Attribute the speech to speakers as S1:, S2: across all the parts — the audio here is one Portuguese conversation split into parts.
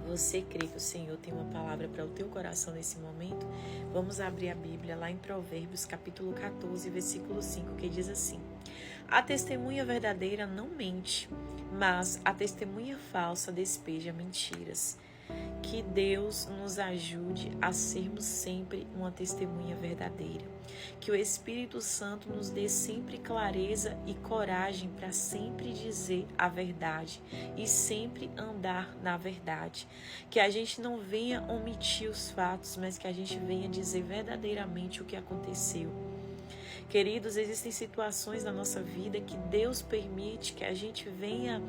S1: Você crê que o Senhor tem uma palavra para o teu coração nesse momento? Vamos abrir a Bíblia lá em Provérbios, capítulo 14, versículo 5, que diz assim: A testemunha verdadeira não mente, mas a testemunha falsa despeja mentiras. Que Deus nos ajude a sermos sempre uma testemunha verdadeira. Que o Espírito Santo nos dê sempre clareza e coragem para sempre dizer a verdade e sempre andar na verdade. Que a gente não venha omitir os fatos, mas que a gente venha dizer verdadeiramente o que aconteceu. Queridos, existem situações na nossa vida que Deus permite que a gente venha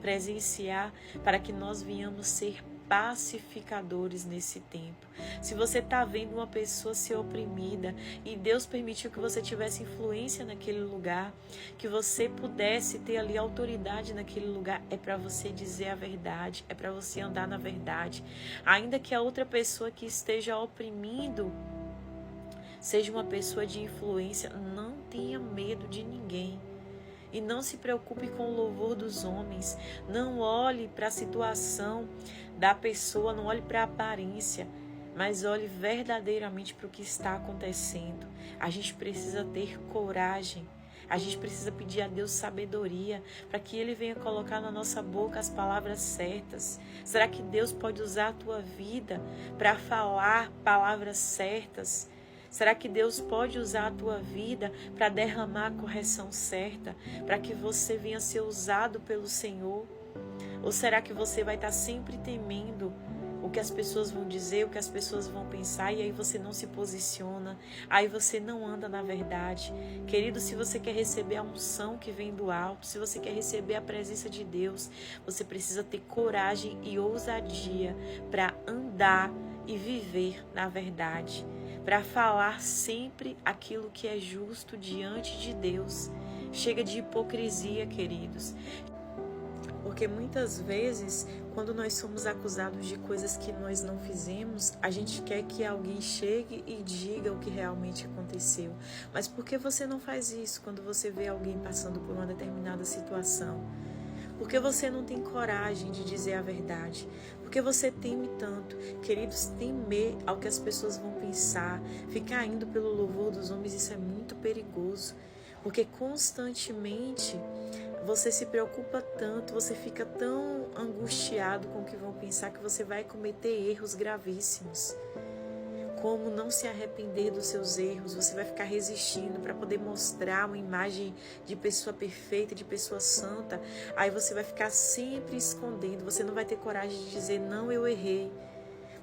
S1: presenciar para que nós venhamos ser pacificadores nesse tempo. Se você está vendo uma pessoa ser oprimida e Deus permitiu que você tivesse influência naquele lugar, que você pudesse ter ali autoridade naquele lugar, é para você dizer a verdade, é para você andar na verdade. Ainda que a outra pessoa que esteja oprimindo seja uma pessoa de influência, não tenha medo de ninguém. E não se preocupe com o louvor dos homens. Não olhe para a situação da pessoa, não olhe para a aparência, mas olhe verdadeiramente para o que está acontecendo. A gente precisa ter coragem. A gente precisa pedir a Deus sabedoria para que Ele venha colocar na nossa boca as palavras certas. Será que Deus pode usar a tua vida para falar palavras certas? Será que Deus pode usar a tua vida para derramar a correção certa, para que você venha ser usado pelo Senhor? Ou será que você vai estar sempre temendo o que as pessoas vão dizer, o que as pessoas vão pensar, e aí você não se posiciona, aí você não anda na verdade? Querido, se você quer receber a unção que vem do alto, se você quer receber a presença de Deus, você precisa ter coragem e ousadia para andar e viver na verdade, para falar sempre aquilo que é justo diante de Deus. Chega de hipocrisia, queridos. Porque muitas vezes, quando nós somos acusados de coisas que nós não fizemos, a gente quer que alguém chegue e diga o que realmente aconteceu. Mas por que você não faz isso quando você vê alguém passando por uma determinada situação? Por que você não tem coragem de dizer a verdade? Por que você teme tanto? Queridos, temer ao que as pessoas vão pensar, ficar indo pelo louvor dos homens, isso é muito perigoso. Porque constantemente você se preocupa tanto, você fica tão angustiado com o que vão pensar que você vai cometer erros gravíssimos. Como não se arrepender dos seus erros, você vai ficar resistindo para poder mostrar uma imagem de pessoa perfeita, de pessoa santa. Aí você vai ficar sempre escondendo, você não vai ter coragem de dizer, não, eu errei.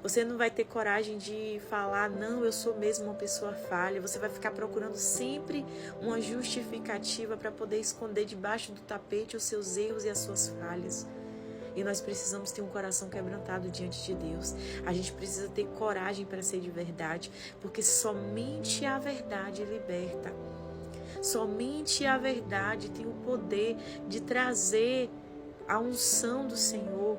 S1: Você não vai ter coragem de falar, não, eu sou mesmo uma pessoa falha. Você vai ficar procurando sempre uma justificativa para poder esconder debaixo do tapete os seus erros e as suas falhas. E nós precisamos ter um coração quebrantado diante de Deus. A gente precisa ter coragem para ser de verdade, porque somente a verdade liberta. Somente a verdade tem o poder de trazer a unção do Senhor.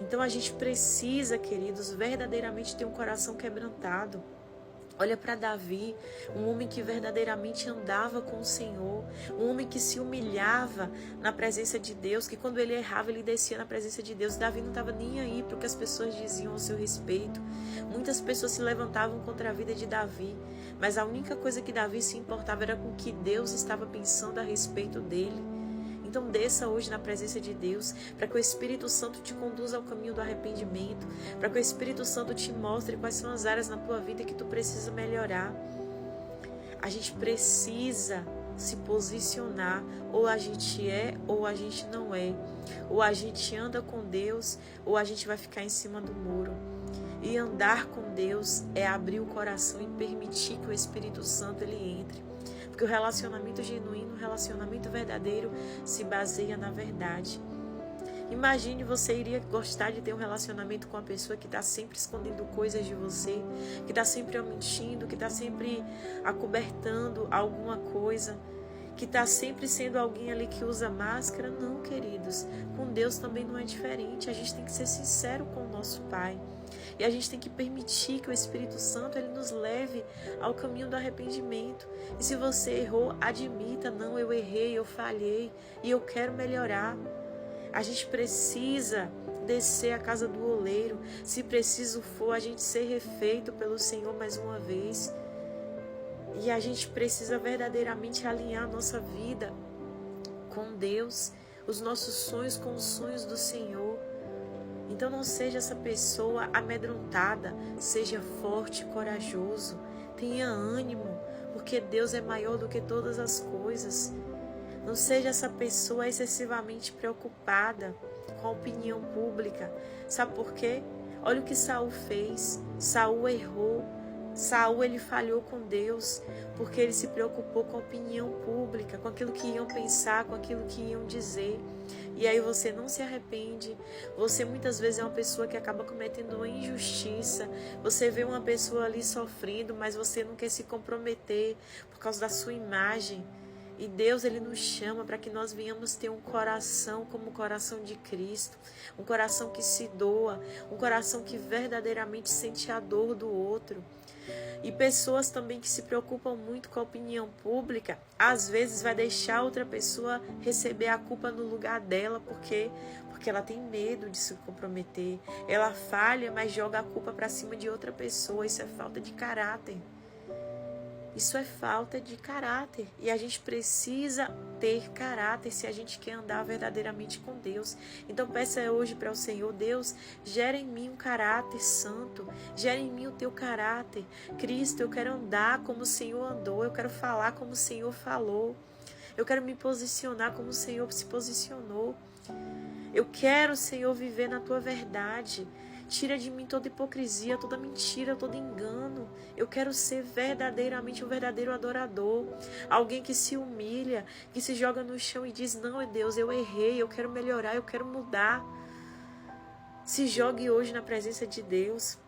S1: Então a gente precisa, queridos, verdadeiramente ter um coração quebrantado. Olha para Davi, um homem que verdadeiramente andava com o Senhor, um homem que se humilhava na presença de Deus, que quando ele errava, ele descia na presença de Deus. Davi não estava nem aí para o que as pessoas diziam ao seu respeito. Muitas pessoas se levantavam contra a vida de Davi, mas a única coisa que Davi se importava era com o que Deus estava pensando a respeito dele. Então desça hoje na presença de Deus, para que o Espírito Santo te conduza ao caminho do arrependimento, para que o Espírito Santo te mostre quais são as áreas na tua vida que tu precisa melhorar. A gente precisa se posicionar, ou a gente é ou a gente não é, ou a gente anda com Deus ou a gente vai ficar em cima do muro. E andar com Deus é abrir o coração e permitir que o Espírito Santo ele entre. Porque o relacionamento genuíno, o relacionamento verdadeiro se baseia na verdade. Imagine, você iria gostar de ter um relacionamento com uma pessoa que está sempre escondendo coisas de você, que está sempre mentindo, que está sempre acobertando alguma coisa, que está sempre sendo alguém ali que usa máscara? Não, queridos. Com Deus também não é diferente. A gente tem que ser sincero com o nosso Pai. E a gente tem que permitir que o Espírito Santo ele nos leve ao caminho do arrependimento. E se você errou, admita, não, eu errei, eu falhei e eu quero melhorar. A gente precisa descer à casa do oleiro, se preciso for, a gente ser refeito pelo Senhor mais uma vez. E a gente precisa verdadeiramente alinhar a nossa vida com Deus, os nossos sonhos com os sonhos do Senhor. Então não seja essa pessoa amedrontada, seja forte e corajoso, tenha ânimo, porque Deus é maior do que todas as coisas. Não seja essa pessoa excessivamente preocupada com a opinião pública. Sabe por quê? Olha o que Saul fez. Saul errou. Saul, ele falhou com Deus, porque ele se preocupou com a opinião pública, com aquilo que iam pensar, com aquilo que iam dizer. E aí você não se arrepende. Você muitas vezes é uma pessoa que acaba cometendo uma injustiça. Você vê uma pessoa ali sofrendo, mas você não quer se comprometer por causa da sua imagem. E Deus, ele nos chama para que nós venhamos ter um coração como o coração de Cristo, um coração que se doa, um coração que verdadeiramente sente a dor do outro. E pessoas também que se preocupam muito com a opinião pública, às vezes vai deixar outra pessoa receber a culpa no lugar dela, porque ela tem medo de se comprometer. Ela falha, mas joga a culpa para cima de outra pessoa. Isso é falta de caráter. Isso é falta de caráter. E a gente precisa ter caráter se a gente quer andar verdadeiramente com Deus. Então peça hoje para o Senhor: Deus, gera em mim um caráter santo. Gera em mim o teu caráter. Cristo, eu quero andar como o Senhor andou. Eu quero falar como o Senhor falou. Eu quero me posicionar como o Senhor se posicionou. Eu quero, Senhor, viver na tua verdade. Tira de mim toda hipocrisia, toda mentira, todo engano. Eu quero ser verdadeiramente um verdadeiro adorador. Alguém que se humilha, que se joga no chão e diz: não, Deus, eu errei, eu quero melhorar, eu quero mudar. Se jogue hoje na presença de Deus.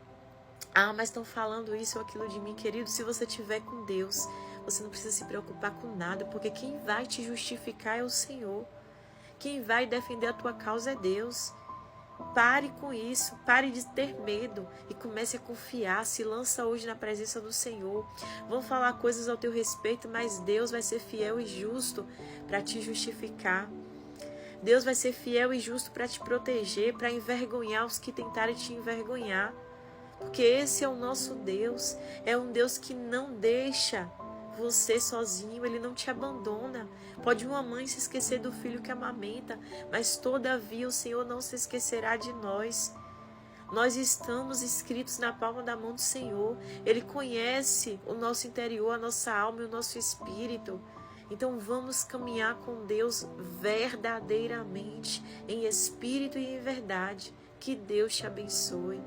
S1: Ah, mas estão falando isso ou aquilo de mim. Querido, se você estiver com Deus, você não precisa se preocupar com nada, porque quem vai te justificar é o Senhor. Quem vai defender a tua causa é Deus. Pare com isso, pare de ter medo e comece a confiar. Se lança hoje na presença do Senhor. Vão falar coisas ao teu respeito, mas Deus vai ser fiel e justo para te justificar. Deus vai ser fiel e justo para te proteger, para envergonhar os que tentarem te envergonhar. Porque esse é o nosso Deus. É um Deus que não deixa você sozinho, ele não te abandona. Pode uma mãe se esquecer do filho que amamenta, mas todavia o Senhor não se esquecerá de nós. Nós estamos escritos na palma da mão do Senhor. Ele conhece o nosso interior, a nossa alma e o nosso espírito. Então vamos caminhar com Deus verdadeiramente, em espírito e em verdade. Que Deus te abençoe.